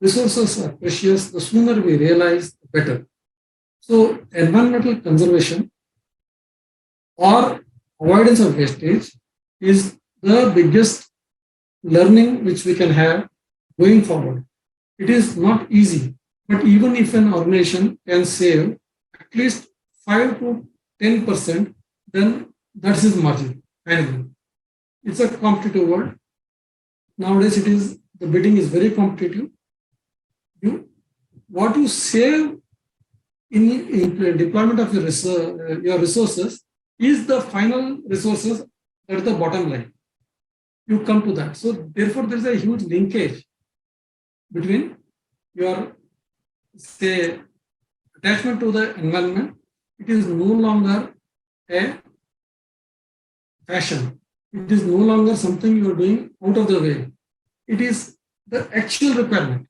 resources are precious, the sooner we realize, the better. So environmental conservation or avoidance of wastage is the biggest learning which we can have going forward. It is not easy, but even if an organization can save at least 5 to 10%, then that's his margin annually. It's a competitive world. Nowadays, the bidding is very competitive. What you save in deployment of your resources is the final resources at the bottom line. You come to that. So therefore, there is a huge linkage between your, say, attachment to the environment. It is no longer a fashion. It is no longer something you are doing out of the way. It is the actual requirement.